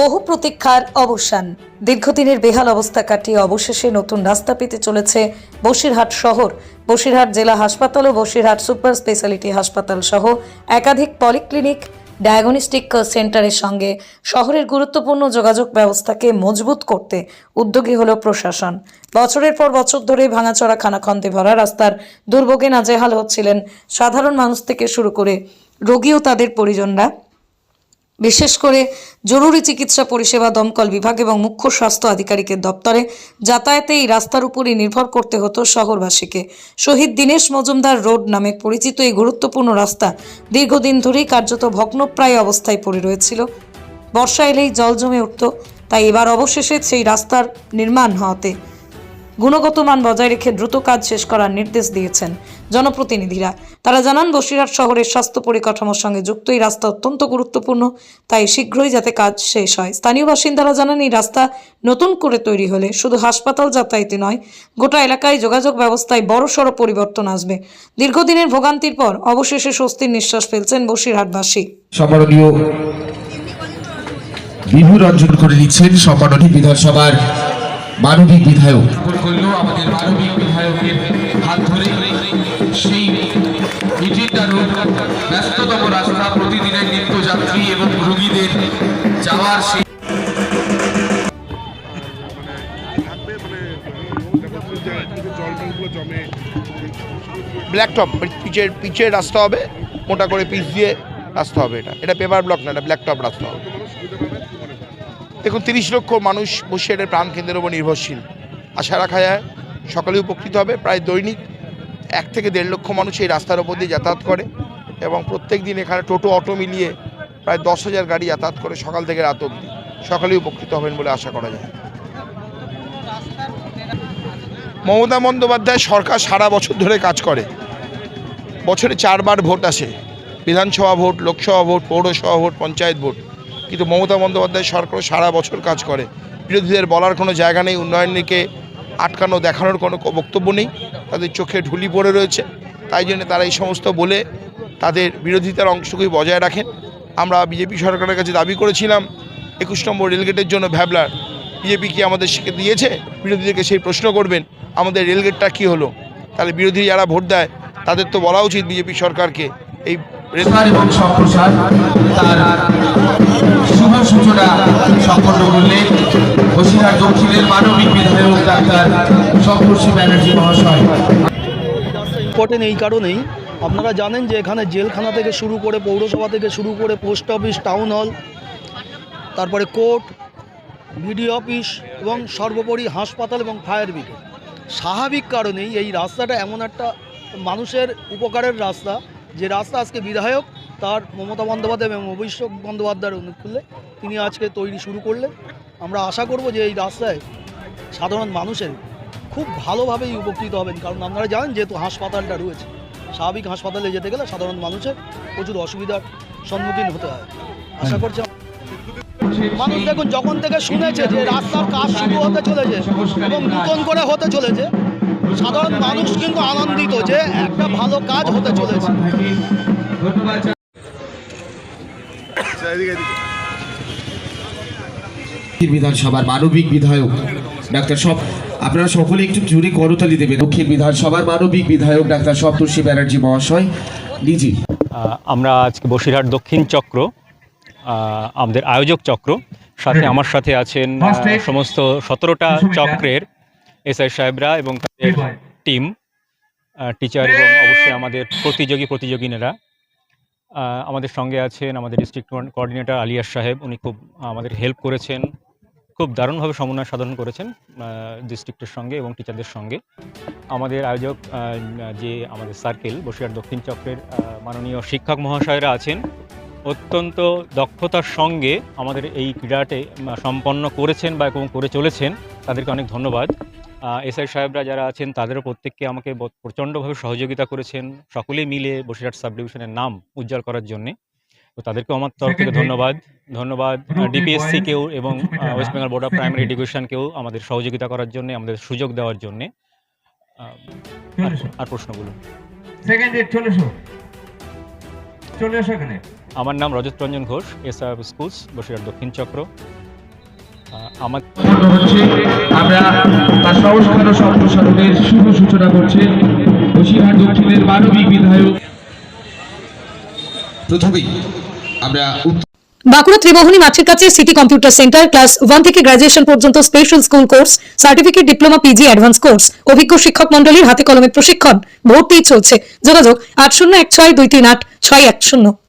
বহু প্রতীক্ষার অবসান। দীর্ঘদিনের বেহাল অবস্থা কাটিয়ে অবশেষে নতুন রাস্তা পেতে চলেছে বসিরহাট শহর। বসিরহাট জেলা হাসপাতাল ও বসিরহাট সুপার স্পেশালিটি হাসপাতাল সহ একাধিক পলিক্লিনিক ডায়াগনস্টিক সেন্টারের সঙ্গে শহরের গুরুত্বপূর্ণ যোগাযোগ ব্যবস্থাকে মজবুত করতে উদ্যোগী হল প্রশাসন। বছরের পর বছর ধরে ভাঙাচোরা খানাখন্দে ভরা রাস্তার দুর্ভোগে নাজেহাল হচ্ছিলেন সাধারণ মানুষ থেকে শুরু করে রোগী ও তাদের পরিজনরা। বিশেষ করে জরুরি চিকিৎসা পরিষেবা, দমকল বিভাগ এবং মুখ্য স্বাস্থ্য আধিকারিকের দপ্তরে যাতায়াতে এই রাস্তার উপরই নির্ভর করতে হতো শহরবাসীকে। শহীদ দীনেশ মজুমদার রোড নামে পরিচিত এই গুরুত্বপূর্ণ রাস্তা দীর্ঘদিন ধরেই কার্যত ভগ্নপ্রায় অবস্থায় পড়ে রয়েছিল। বর্ষা এলেই জল জমে উঠত, তাই এবার অবশেষে সেই রাস্তার নির্মাণ হওয়াতে গুণগত মান বজায় রেখে দ্রুত কাজ শেষ করার নির্দেশ দিয়েছেন জনপ্রতিনিধিরা। তারা জানান, বসিরহাট শহরের স্বাস্থ্য পরিকাঠামোর সঙ্গে যুক্ত এই রাস্তা অত্যন্ত গুরুত্বপূর্ণ, তাই শীঘ্রই যাতে কাজ শেষ হয়। স্থানীয় বাসিন্দারা জানান, এই রাস্তা নতুন করে তৈরি হলে শুধু হাসপাতাল যাতায়াতে নয়, গোটা এলাকায় যোগাযোগ ব্যবস্থায় বড়সড় পরিবর্তন আসবে। দীর্ঘদিনের ভোগান্তির পর অবশেষে স্বস্তির নিঃশ্বাস ফেলছেন বসিরহাটবাসী। সম্মাননীয় বিভূর অর্জন করে নিচ্ছেন সম্মাননীয় বিধানসভার মানবিক বিধায়ক। আমাদের মানবিক বিধায়কের হাত ধরে সেই ব্যস্ততম রাস্তা, প্রতিদিনের নিত্যযাত্রী এবং রোগীদের যাওয়ার সেই ব্ল্যাকটপ পিচের রাস্তা হবে, মোটা করে পিচ দিয়ে রাস্তা হবে। এটা পেপার ব্লক না, এটা ব্ল্যাকটপ রাস্তা হবে। দেখুন, 30 লক্ষ মানুষ বসিরহাটের প্রাণকেন্দ্রের উপর নির্ভরশীল। আশা রাখা যায় সকলে উপকৃত হবে। প্রায় দৈনিক 1 থেকে 1.5 লক্ষ মানুষ এই রাস্তার উপর দিয়ে যাতায়াত করে এবং প্রত্যেক দিন এখানে টোটো অটো মিলিয়ে প্রায় 10,000 গাড়ি যাতায়াত করে সকাল থেকে রাত অবধি। সকলেই উপকৃত হবেন বলে আশা করা যায়। মমতা বন্দ্যোপাধ্যায় সরকার সারা বছর ধরে কাজ করে। বছরে 4 বার ভোট আসে, বিধানসভা ভোট, লোকসভা ভোট, পৌরসভা ভোট, পঞ্চায়েত ভোট। কিন্তু মমতা বন্দ্যোপাধ্যায় সরকার সারা বছর কাজ করে। বিরোধীদের বলার কোনো জায়গা নেই, উন্নয়নকে আটকানো দেখানোর কোনো বক্তব্য নেই। তাদের চোখে ঢুলি পড়ে রয়েছে, তাই জন্য তারা এই সমস্ত বলে তাদের বিরোধিতার অংশকেই বজায় রাখেন। আমরা বিজেপি সরকারের কাছে দাবি করেছিলাম 21 নম্বর রেলগেটের জন্য ভ্যাবলার। বিজেপি কি আমাদের শিখে দিয়েছে? বিরোধীদেরকে সেই প্রশ্ন করবেন আমাদের রেলগেটটা কি হলো। তাহলে বিরোধী যারা ভোট দেয় তাদের তো বলা উচিত বিজেপি সরকারকে এই এবং সম্প্রসার তার শুভ সূচনা সম্পন্ন করলেন বসিরহাট দক্ষিণের মানবিক বিধায়ক ডাক্তার সপ্তর্ষি ব্যানার্জি মহাশয়। ইম্পর্টেন্ট এই কারণেই, আপনারা জানেন যে এখানে জেলখানা থেকে শুরু করে, পৌরসভা থেকে শুরু করে, পোস্ট অফিস, টাউন হল, তারপরে কোর্ট, বিডিও অফিস এবং সর্বোপরি হাসপাতাল এবং ফায়ার ব্রিগেড। স্বাভাবিক কারণেই এই রাস্তাটা এমন একটা মানুষের উপকারের রাস্তা, যে রাস্তা আজকে বিধায়ক তার মমতা বন্দ্যোপাধ্যায় এবং অভিষেক বন্দ্যোপাধ্যায়ের অনুকূলে তিনি আজকে তৈরি শুরু করলেন। আমরা আশা করব যে এই রাস্তায় সাধারণ মানুষের খুব ভালোভাবেই উপকৃত হবেন, কারণ আপনারা জানেন যেহেতু হাসপাতালটা রয়েছে, স্বাভাবিক হাসপাতালে যেতে গেলে সাধারণ মানুষের প্রচুর অসুবিধার সম্মুখীন হতে হয়। আশা করছি মানুষ দেখুন যখন থেকে শুনেছে যে রাস্তার কাজ শুরু হতে চলেছে এবং নতুন করে হতে চলেছে, সাধারণ মানুষ কিন্তু আনন্দিত যে একটা ভালো কাজ হতে চলেছে। বিধানসভার মানবিক বিধায়ক ডাক্তার আপনারা সকলে একটু জোরে করতালি দেবেন। দক্ষিণ বিধানসভার মানবিক বিধায়ক ডাক্তার সপ্তর্ষি ব্যানার্জি মহাশয় নিজে। আমরা আজকে বসিরহাট দক্ষিণ চক্র, আমাদের আয়োজক চক্র, সাথে আমার সাথে আছেন সমস্ত 17টা চক্রের এসআই সাহেবরা এবং তাদের টিম, টিচার এবং অবশ্যই আমাদের প্রতিযোগিনীরা। আমাদের সঙ্গে আছেন আমাদের ডিস্ট্রিক্ট কোঅর্ডিনেটর আলিয়াস সাহেব, উনি খুব আমাদের হেল্প করেছেন, খুব দারুণভাবে সমন্বয় সাধন করেছেন ডিস্ট্রিক্টের সঙ্গে এবং টিচারদের সঙ্গে। আমাদের আয়োজক যে আমাদের সার্কেল বসিরহাট দক্ষিণ চক্রের মাননীয় শিক্ষক মহাশয়রা আছেন, অত্যন্ত দক্ষতার সঙ্গে আমাদের এই ক্রীড়াটি সম্পন্ন করেছেন বা এবং করে চলেছেন, তাদেরকে অনেক ধন্যবাদ। এসআই সাহেবরা যারা আছেন তাদেরও প্রত্যেককে আমাকে প্রচণ্ডভাবে সহযোগিতা করেছেন, সকলেই মিলে বসিরহাট সাব ডিভিশনের নাম উজ্জ্বল করার জন্যে, তো তাদেরকেও আমার তরফ থেকে ধন্যবাদ ডিপিএসসিকেও এবং West Bengal board of primary এডুকেশনকেও আমাদের সহযোগিতা করার জন্য, আমাদের সুযোগ দেওয়ার জন্যে। আর প্রশ্ন বলুন। আমার নাম রজত রঞ্জন ঘোষ, এসআর স্কুলস বসিরহাট দক্ষিণ চক্র। আমার হচ্ছে আমরা তার সংস্কার ও সম্প্রসারণের শুভ সূচনা করছে বসিরহাট দক্ষিণের মানবিক বিধায়ক। প্রথমেই আমরা বাঁকুড়া ত্রিমোহনী মাঠের কাছে সিটি কম্পিউটার সেন্টার ক্লাস 1 থেকে গ্রাজুয়েশন পর্যন্ত special school course, certificate, diploma, PG, advance course, অভিজ্ঞ শিক্ষক মন্ডলীর হাতে কলমে প্রশিক্ষণ, ভর্তি চলছে। যোগাযোগ 8016238610।